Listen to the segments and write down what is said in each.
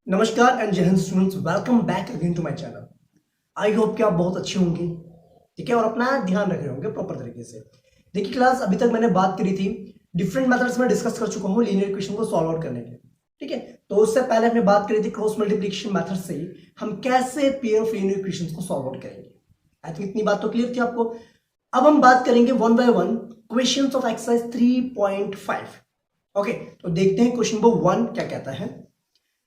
नमस्कार एंड जय हिंद students, welcome back again to my channel. I hope कि आप बहुत अच्छे होंगे, ठीक है, और अपना ध्यान रख रहे होंगे प्रॉपर तरीके से। देखिए क्लास, अभी तक मैंने बात करी थी, डिफरेंट मेथड्स में डिस्कस कर चुका हूँ लीनियर इक्वेशन को सॉल्व आउट करने के, ठीक है। तो उससे पहले हमने बात करी थी क्रॉस मल्टीप्लिकेशन मेथड से हम कैसे पेयर ऑफ लीनियर इक्वेशंस को सॉल्व आउट करेंगे। आई थिंक इतनी बात तो क्लियर थी आपको। अब हम बात करेंगे one by one questions of exercise 3.5। Okay, तो देखते हैं क्वेश्चन नंबर 1 क्या कहता है।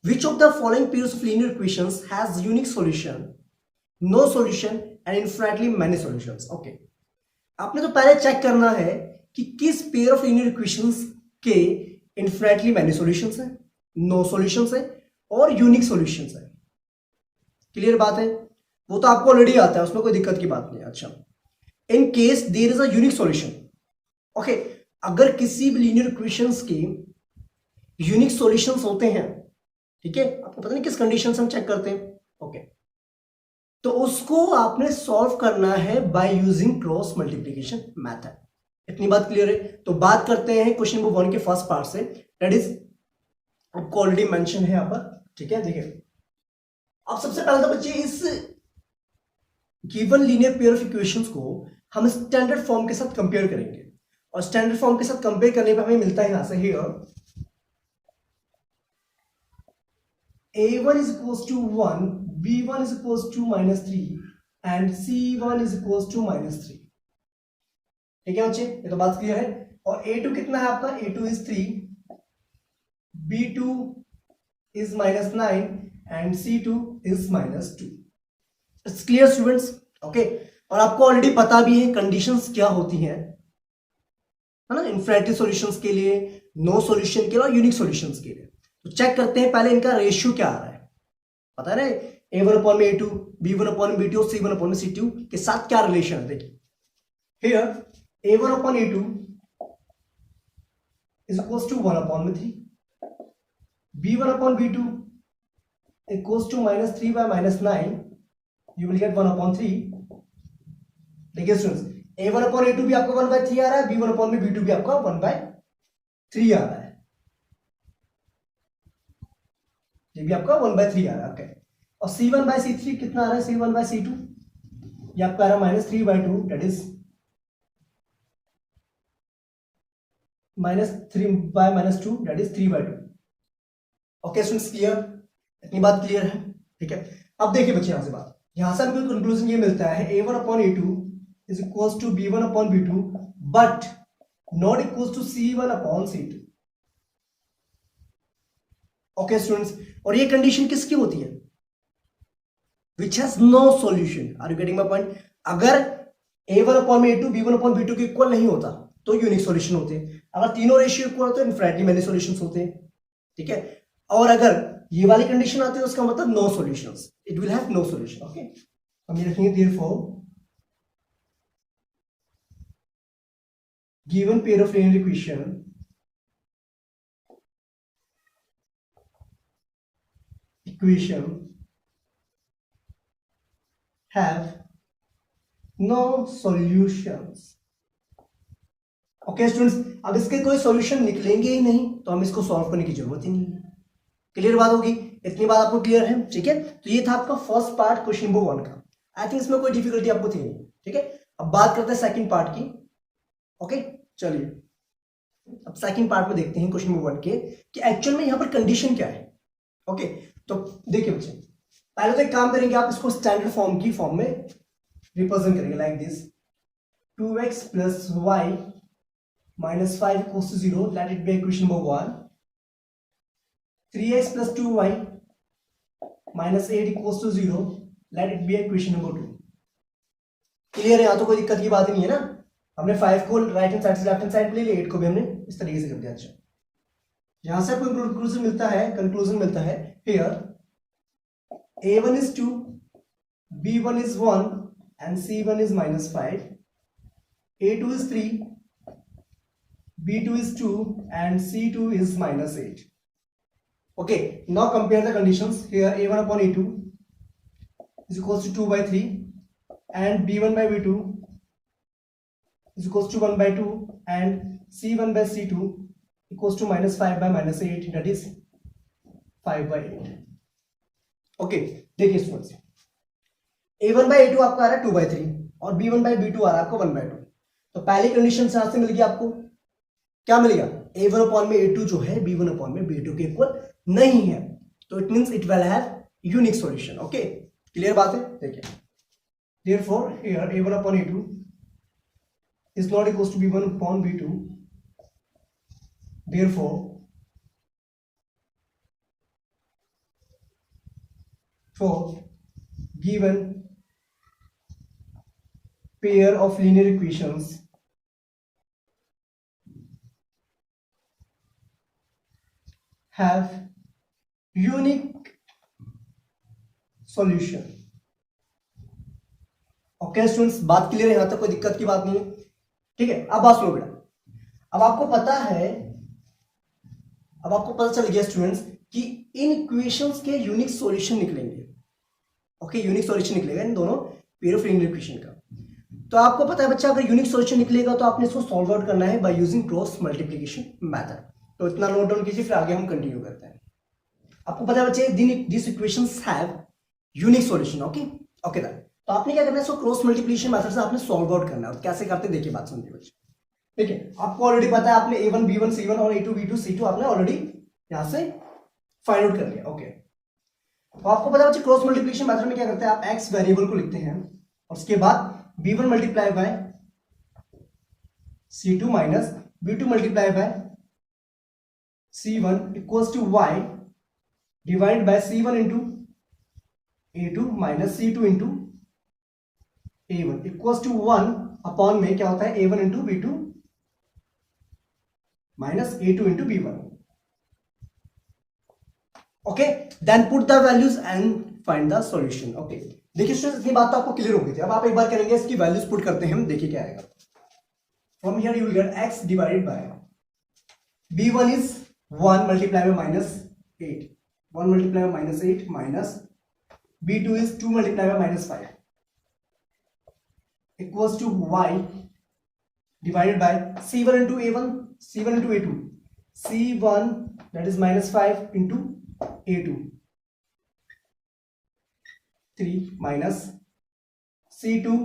Which of the following pairs of linear equations has unique solution, no solution and infinitely many solutions? Okay. आपने तो पहले चेक करना है कि किस पेयर ऑफ लीनियर इक्वेशंस के इन्फिनेटली मैनी सॉल्यूशंस हैं, नो सॉल्यूशंस हैं और यूनिक सॉल्यूशंस हैं। क्लियर बात है? वो तो आपको ऑलरेडी आता है, उसमें कोई दिक्कत की बात नहीं है। अच्छा, in case there is a unique solution, okay, अगर किसी भी लीनियर इक्वेशंस के यूनिक सॉल्यूशंस होते हैं, ठीक है, आपको पता नहीं किस कंडीशन से हम चेक करते हैं, ओके, तो उसको आपने सॉल्व करना है by using cross multiplication method. इतनी बात क्लियर है? तो बात करते हैं क्वेश्चन नंबर 1 के फर्स्ट पार्ट से, दैट इज आपको ऑलरेडी मेंशन है यहाँ पर, ठीक है। देखिए, अब सबसे पहले तो बच्चे इस given linear pair of equations को हम स्टैंडर्ड फॉर्म के साथ कंपेयर करेंगे, और स्टैंडर्ड फॉर्म के साथ कंपेयर करने पर हमें मिलता है यहां से here a1 is equals to 1, b1 is equals to -3 and c1 is equals to -3। ठीक है बच्चे, ये तो बात क्लियर है। और a2 कितना है आपका? a2 is 3, b2 is -9 and c2 is -2। It's clear students? Okay, और आपको ऑलरेडी पता भी है कंडीशंस क्या होती हैं, है ना, इन्फिनिटी सॉल्यूशंस के लिए, नो सॉल्यूशन के लिए और यूनिक सॉल्यूशंस के लिए। तो चेक करते हैं पहले इनका रेशियो क्या आ रहा है। पता है ना, a1 अपॉन में a2, b1 अपॉन में b2 और c1 अपॉन में c2 के साथ क्या रिलेशन है। देखिए here a1 upon a2 is equals to 1 upon में 3, b1 upon b2 equals to -3 by -9, you will get 1 upon 3। देखिए स्टूडेंट्स, a1 अपॉन a2 भी आपका 1/3 आ रहा है, b1 अपॉन में b2 भी आपका 1/3 आ रहा है, ये भी आपका 1/3 आ रहा है। ओके, और c1/c3 कितना आ रहा है? c1/c2 ये आपका आ रहा है -3/2, that is -3/-2, that is 3/2। Okay students, clear? इतनी बात क्लियर है? ठीक है। अब देखिए बच्चे, यहां से बात, यहां से हमको कंक्लूजन ये मिलता है a1 upon a2 is equals to b1 upon b2 but not equals to c1 upon c2। Okay students, और ये कंडीशन किसकी होती है? Which has no solution. Are you getting my point? अगर a1 अपॉन में a2 b1 अपॉन b2 के equal नहीं होता तो यूनिक सॉल्यूशन होते हैं, अगर तीनों रेशियो इक्वल होते हैं इनफिनिटली मेनी सॉल्यूशंस होते हैं, ठीक है। और अगर ये वाली कंडीशन आती है उसका मतलब no solutions, it will have no solution. Okay, हम ये रखेंगे therefore given pair of linear equation have no solutions। Okay students, अब इसके कोई सॉल्यूशन निकलेंगे ही नहीं तो हम इसको सॉल्व करने की जरूरत ही नहीं है। क्लियर बात होगी? इतनी बात आपको क्लियर है? ठीक है, तो ये था आपका फर्स्ट पार्ट क्वेश्चन नंबर 1 का। आई थिंक इसमें कोई डिफिकल्टी आपको थी नहीं, ठीक है। अब बात करते हैं सेकंड पार्ट की। ओके, चलिए अब सेकंड पार्ट में देखते हैं क्वेश्चन नंबर 1 के कि एक्चुअल में यहां पर कंडीशन क्या है। ओके, तो देखिए बच्चे, पहले तो एक काम करेंगे, आप इसको स्टैंडर्ड फॉर्म की फॉर्म में रिप्रेजेंट करेंगे like this, 2x plus y minus 5 equals to 0, let it be equation number 1। 3x plus 2y minus 8 equals to 0, let it be equation number 2। Clear है? यहां तो कोई दिक्कत की बात ही नहीं है ना। हमने 5 को राइट हैंड साइड से लेफ्ट हैंड साइड ले लिया, 8 को भी हमने इस तरीके से कर दिया। अच्छा, यहां से आपको कंक्लूजन मिलता है here a1 is 2, b1 is 1 and c1 is -5, a2 is 3, b2 is 2 and c2 is -8। okay, now compare the conditions here, a1 upon a2 is equals to 2/3 and b1 by b2 is equals to 1/2 and c1 by c2 equals to -5 by -8, that is 5/8। Okay देखिए students, a1/a2 आपका आ रहा है 2/3 और b1/b2 आ रहा है आपको 1/2। तो पहली कंडीशन से यहां से मिल गई आपको, क्या मिलेगा, a1/a2 जो है b1/b2 के इक्वल नहीं है, तो it means it will have unique solution. Okay clear बात है। देखिए therefore here a1/a2 is not equals to b1/b2, therefore for given pair of linear equations have unique solution। Okay students, बात clear है, यहां तक कोई दिक्कत की बात नहीं है। ठीक है, अब बात सुनो बेटा, अब आपको पता है, अब आपको पता चल गया स्टूडेंट्स कि इन इक्वेशंस के यूनिक सॉल्यूशन निकलेंगे। ओके यूनिक सॉल्यूशन निकलेगा इन दोनों पेयर ऑफ लीनियर इक्वेशन का। तो आपको पता है बच्चा, अगर यूनिक सॉल्यूशन निकलेगा तो आपने इसको सॉल्व आउट करना है by using cross multiplication method. तो इतना नोट डाउन कीजिए, फिर आगे हम कंटिन्यू करते हैं। आपको पता है बच्चे, this equations have unique solution. Okay okay तो आपने क्या करना है, इसको क्रॉस मल्टीप्लिकेशन मेथड से आपने सॉल्व आउट करना है। और कैसे करते हैं देखिए, बात सुनिए बच्चे। ठीक है, आपको ऑलरेडी पता है, आपने a1 b1 c1 और a2 b2 c2 आपने ऑलरेडी यहां से फाइंड आउट कर लिया। ओके तो आपको पता है बच्चे, क्रॉस मल्टीप्लिकेशन मेथड में क्या करते हैं, आप x वेरिएबल को लिखते हैं और उसके बाद b1 multiply by c2 minus b2 multiply by c1 equals to y divide by c1 into a2 minus c2 into a1 equals to 1 upon में क्या होता है, a1 into b2 minus a2 into b1। Okay then put the values and find the solution. Okay देखिए students, इतनी बात तो आपको clear हो गई थी। अब आप एक बार करेंगे, इसकी वैल्यूज पुट करते हैं हम, देखिए क्या आएगा। From here you will get x divided by b1 is 1 multiply by minus 8, 1 multiply by minus 8 minus b2 is 2 multiply by minus 5 equals to y divided by c1 into a1, c1 into a2, c1 that is minus 5 into a2 3 minus c2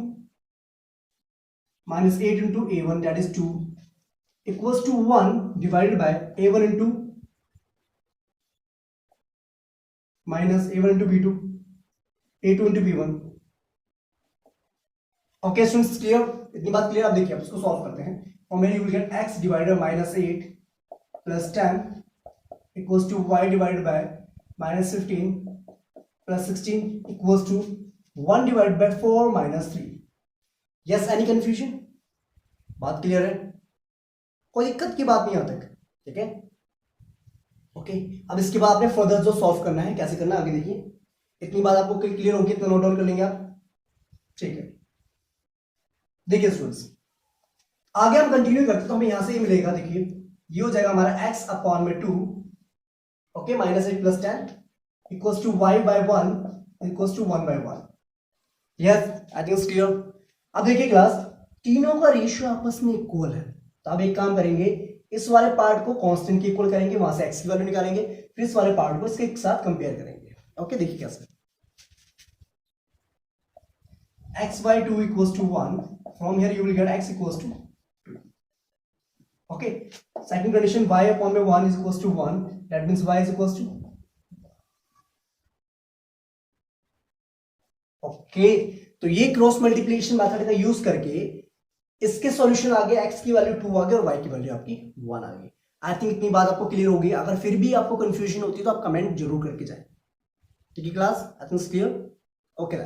minus 8 into a1 that is 2 equals to 1 divided by a1 into minus a1 into b2 a2 into b1। Okay students clear, इतनी बात clear. आप देखिए, अब इसको solve करते हैं। From here you will get x divided by minus 8 plus 10 equals to y divided by minus 15 plus 16 equals to 1 divided by 4 minus 3। Yes any confusion? बात clear है, कोई दिक्कत की बात नहीं यहाँ तक। ठीक है ओके अब इसके बाद आपने फर्दर जो सॉल्व करना है, कैसे करना है आगे देखिए। इतनी बात आपको क्लियर होगी, इतना नोट डाउन कर लेंगे आप। ठीक है देखिए स्टूडेंट्स, आगे हम कंटिन्यू करते तो हमें यहां से ये मिलेगा। देखिए ये हो जाएगा हमारा x अपॉन में 2 okay minus 8 plus 10 equals to y by 1 equals to 1 by 1। Yes I think clear. अब देखिए क्लास, तीनों का रेशियो आपस में इक्वल है, तो अब एक काम करेंगे, इस वाले पार्ट को कांस्टेंट के इक्वल करेंगे, वहां से x की वैल्यू निकालेंगे, फिर इस वाले पार्ट को इसके साथ कंपेयर करेंगे। ओके देखिए कैसे, x by 2 equals to 1, from here you will get x equals to 2। okay second condition, y upon में 1 is equals to 1, that means y is equals to okay। तो ये क्रॉस मल्टीप्लिकेशन मेथड का use करके इसके solution आ गया, x की value 2 आ गई और y की वैल्यू आपकी 1 आ गई। आई थिंक इतनी बात आपको क्लियर होगी। अगर फिर भी आपको कंफ्यूजन होती है तो आप कमेंट जरूर करके जाए। ठीक है क्लास, आई थिंक क्लियर। ओके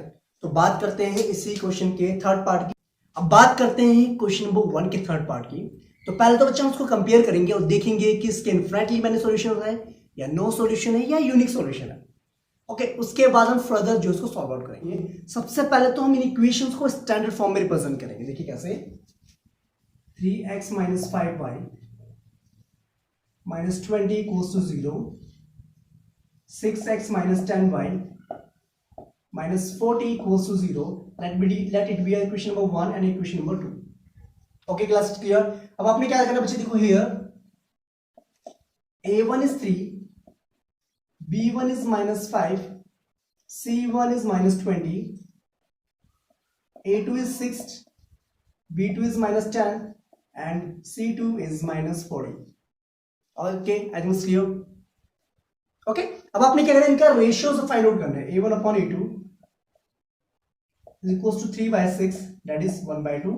तो बात करते हैं इसी क्वेश्चन के थर्ड पार्ट की। अब बात करते हैं क्वेश्चन नंबर 1 के थर्ड पार्ट की। तो पहले तो बच्चे हम उसको कंपेयर करेंगे और देखेंगे कि इसके इनफिनिटली मैंने सॉल्यूशन है या नो सॉल्यूशन है या यूनिक सॉल्यूशन है। ओके उसके बाद हम फर्दर जो इसको सॉल्व आउट करेंगे। सबसे पहले तो हम इन इक्वेशंस को स्टैंडर्ड फॉर्म में रिप्रेजेंट करेंगे। देखिए कैसे, 3x minus 5y minus 20 equals to 0, 6x minus 10y minus 40 equals to 0। let it be equation number 1 and equation number 2। okay class clear। अब आपने क्या करना बच्चे, देखो here a1 is 3, b1 is minus 5 C1 is minus 20, A2 is 6, B2 is minus 10 and C2 is minus 40. Okay, I think it's clear. Okay, अब आपने क्या करना है, इनका रेशियोज फाइंड आउट करना है. A1 upon A2 is equals to 3 by 6, that is 1 by 2.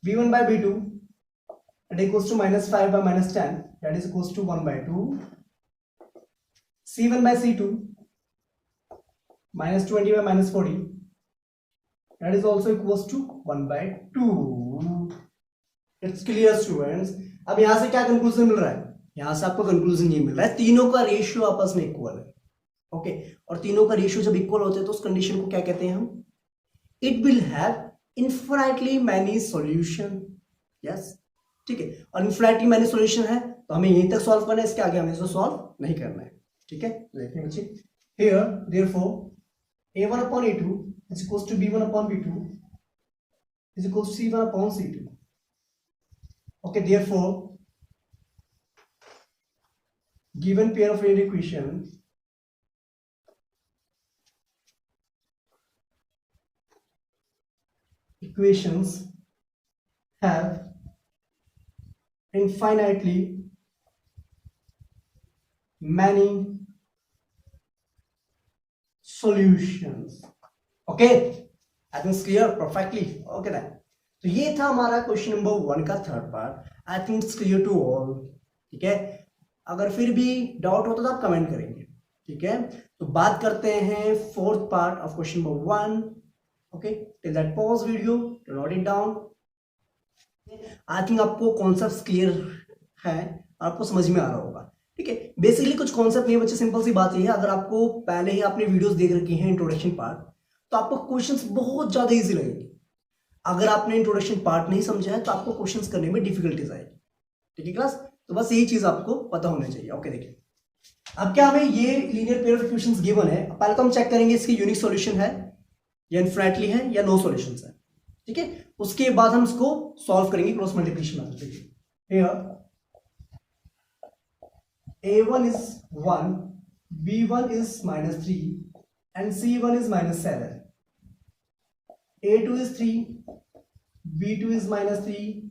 B1 by B2 that equals to minus 5 by minus 10, that is equals to 1 by 2. C1 by C2 minus 20 by minus 40, that is also equals to 1 by 2. It's clear students. अब यहां से क्या conclusion मिल रहा है, यहां से आपको conclusion ये मिल रहा है तीनों का रेशियो आपस में इक्वल है. ओके, और तीनों का रेशियो जब इक्वल होते हैं तो उस कंडीशन को क्या कहते हैं हम, it will have infinitely many solution. Yes, ठीक है, और इनफिनिटली मैनी सॉल्यूशन है तो हमें यहीं तक सॉल्व करना है, इसके आगे हमें इसको सॉल्व नहीं करना है. ठीक है, देखिए बच्चे, here therefore A1 upon A2 is equals to B1 upon B2 is equals to C1 upon C2. Okay, therefore given pair of linear equations have infinitely many solutions. Okay, I think it's clear perfectly. Okay then, तो ये था हमारा question number 1 का third part. I think it's clear to all. ठीक है, अगर फिर भी डाउट होता तो आप कमेंट करेंगे. ठीक है, तो बात करते हैं fourth part of question number 1. Okay, till that pause video to note it down. I think आपको कॉन्सेप्ट क्लियर है, आपको समझ में आ रहा होगा. ठीक है, बेसिकली कुछ कॉन्सेप्ट नहीं बच्चे, सिंपल सी बात ये है, अगर आपको पहले ही आपने वीडियोस देख रखी हैं इंट्रोडक्शन पार्ट, तो आपको क्वेश्चंस बहुत ज्यादा इजी लगेंगे. अगर आपने इंट्रोडक्शन पार्ट नहीं समझा है तो आपको क्वेश्चंस करने में डिफिकल्टीज आएगी. ठीक है क्लास, तो बस यही चीज आपको पता होना चाहिए. ओके, देखिए अब क्या हमें ये linear pair of equations given है, पहले तो हम चेक करेंगे इसकी यूनिक सॉल्यूशन है या इनफिनिटली है या नो सॉल्यूशंस है. ठीक है, उसके बाद हम इसको सॉल्व करेंगे क्रॉस मल्टीप्लिकेशन मेथड. देखिए here A1 is 1, B1 is minus 3 and C1 is minus 7. A2 is 3, B2 is minus 3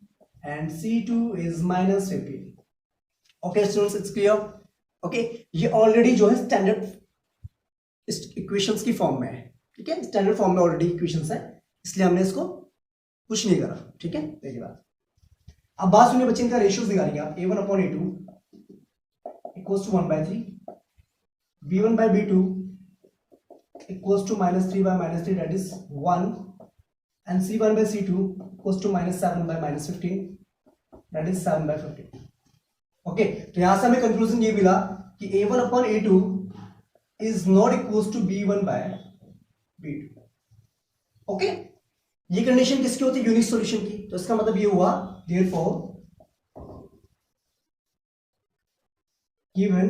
and C2 is minus 15. Okay students, it's clear. Okay, ये ऑलरेडी जो है स्टैंडर्ड इक्वेशंस की form में है. ठीक है, standard form में ऑलरेडी इक्वेशंस है, इसलिए हमने इसको कुछ नहीं करा. ठीक है, देखिए बात. अब बात सुनिए बच्चे, इनका रेशियोज निकालेंगे आप. A1 upon A2 equals to 1 by 3, B1 by B2 equals to minus 3 by minus 3, that is 1, and C1 by C2 equals to minus 7 by minus 15, that is 7 by 15. Okay, तो यहां से हमें कंक्लूजन ये मिला कि A1 upon A2 is not equals to B1 by B2. Okay, ये condition किसकी होती है, यूनिक सॉल्यूशन की. तो इसका मतलब ये हुआ therefore given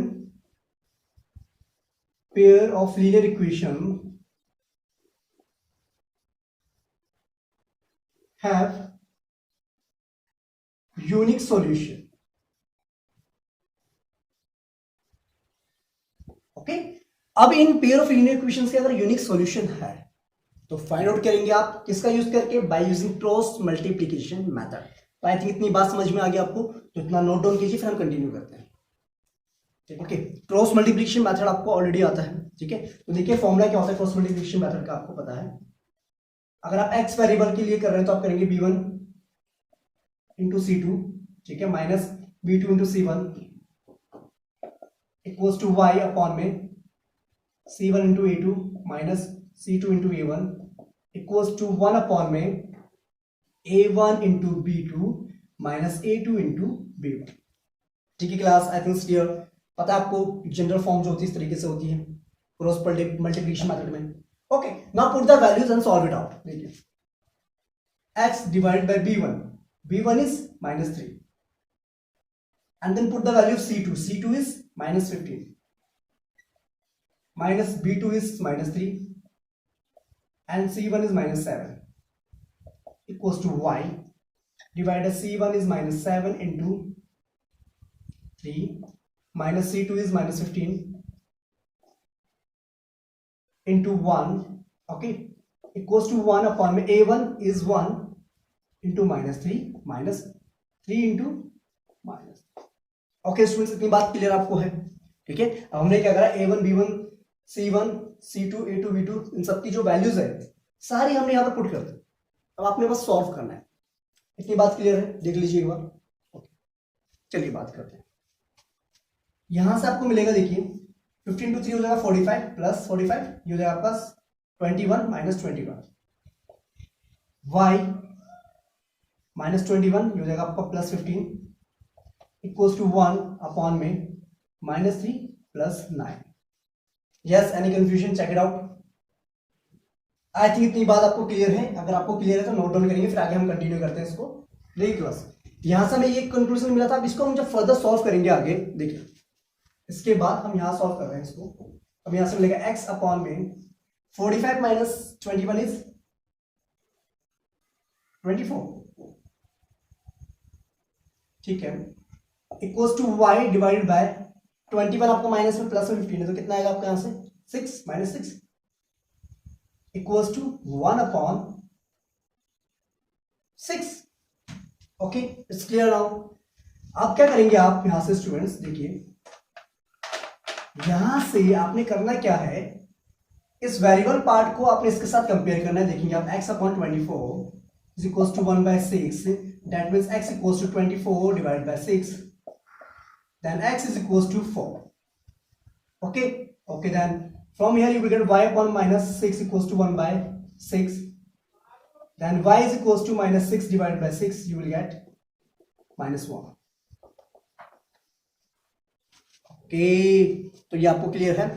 pair of linear equation have unique solution. Okay, अब इन पेयर ऑफ लीनियर इक्वेशंस के अगर यूनिक सॉल्यूशन है तो फाइंड आउट करेंगे आप किसका यूज करके, by using cross multiplication method. तो आई थिंक इतनी बात समझ में आ गई आपको, तो इतना नोट डाउन कीजिए, फिर हम कंटिन्यू करते हैं. ओके, क्रॉस मल्टीप्लिकेशन मेथड आपको ऑलरेडी आता है. ठीक है, तो देखिए फॉर्मूला क्या होता है क्रॉस मल्टीप्लिकेशन मेथड का, आपको पता है. अगर आप एक्स वेरिएबल के लिए कर रहे हैं तो आप करेंगे B1 इंटू C2, ठीक है, minus B2 into C1 equals to y upon में C1 into A2 minus C2 into A1 equals to 1 upon में A1 into B2 minus A2 into B1. ठीक है क्लास, आई थिंक क्लियर. पता है आपको general form जो होती है इस तरीके से होती है क्रॉस मल्टीप्लिकेशन मेथड में. Okay, now put the values and solve it out. देखिए x divided by B1, B1 is minus 3, and then put the value of C2, C2 is minus 15, minus B2 is minus 3 and C1 is minus 7 equals to y divided C1 is minus 7 into 3 minus C2 is minus 15 into 1, okay, equals to 1 upon में a1 is 1 into -3 into minus. Okay students, इतनी बात clear आपको है? ठीक है, अब हमने क्या करा, a1 b1 c1 c2 a2 b2 इन सब की जो वैल्यूज है सारी हमने यहां पर पुट कर दी। अब आपने बस सॉल्व करना है। इतनी बात क्लियर है? देख लीजिए एक बार। ओके, चलिए बात करते हैं। यहां से आपको मिलेगा, देखिए 15 इंटू 3 हो जाएगा 45 प्लस 45, ये हो जाएगा आपका 21 माइनस 21, y माइनस 21 ये हो जाएगा आपका प्लस 15 इक्वल्स टू 1 अपॉन में -3 plus 9। Yes, any confusion? Check it out. I think इतनी बात आपको क्लियर है। अगर आपको क्लियर है तो नोट डाउन करेंगे, फिर आगे हम कंटिन्यू करते हैं इसको। देखिए क्लास, यहां से हमें ये कंक्लूजन मिला था। अब इसको हम जब फर्दर सॉल्व करेंगे आगे, देखिए इसके बाद हम यहां सॉल्व कर रहे हैं इसको। अब यहां से मिलेगा x अपॉन में 45 माइनस 21 इज 24, ठीक है, equals to y divided by 21, आपको माइनस में प्लस में 15 है तो कितना आएगा आपका यहां से 6 minus 6 equals to 1 upon 6। Okay, it's clear now. आप क्या करेंगे, आप यहां से स्टूडेंट्स देखिए, यहां से आपने करना क्या है, इस वेरिएबल पार्ट को आपने इसके साथ कंपेयर करना है। देखेंगे आप x upon 24 is equals to 1 by 6, that means x equals to 24 divided by 6, then x is equals to 4. Okay, okay, then from here you will get y upon minus 6 equals to 1 by 6, then y is equals to minus 6 divided by 6, you will get minus 1. Okay, तो ये आपको clear है?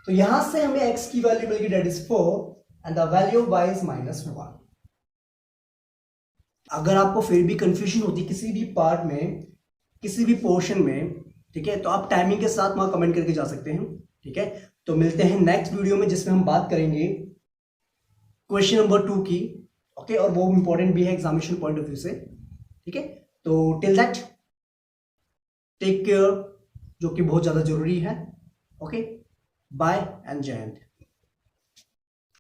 तो यहां से हमें x की value मिलेगी, that is 4, and the value of y is minus 1. अगर आपको फिर भी कंफ्यूजन होती किसी भी पार्ट में, किसी भी पोर्शन में, ठीक है, तो आप टाइमिंग के साथ वहां कमेंट करके जा सकते हैं। ठीक है, तो मिलते हैं नेक्स्ट वीडियो में जिसमें हम बात करेंगे क्वेश्चन नंबर 2 की। ओके, और वो इंपॉर्टेंट भी है एग्जामिनेशन पॉइंट ऑफ व्यू से। ठीक है, तो टिल दैट टेक केयर, जो कि बहुत ज्यादा जरूरी है। ओके, बाय एंड जय हिंद।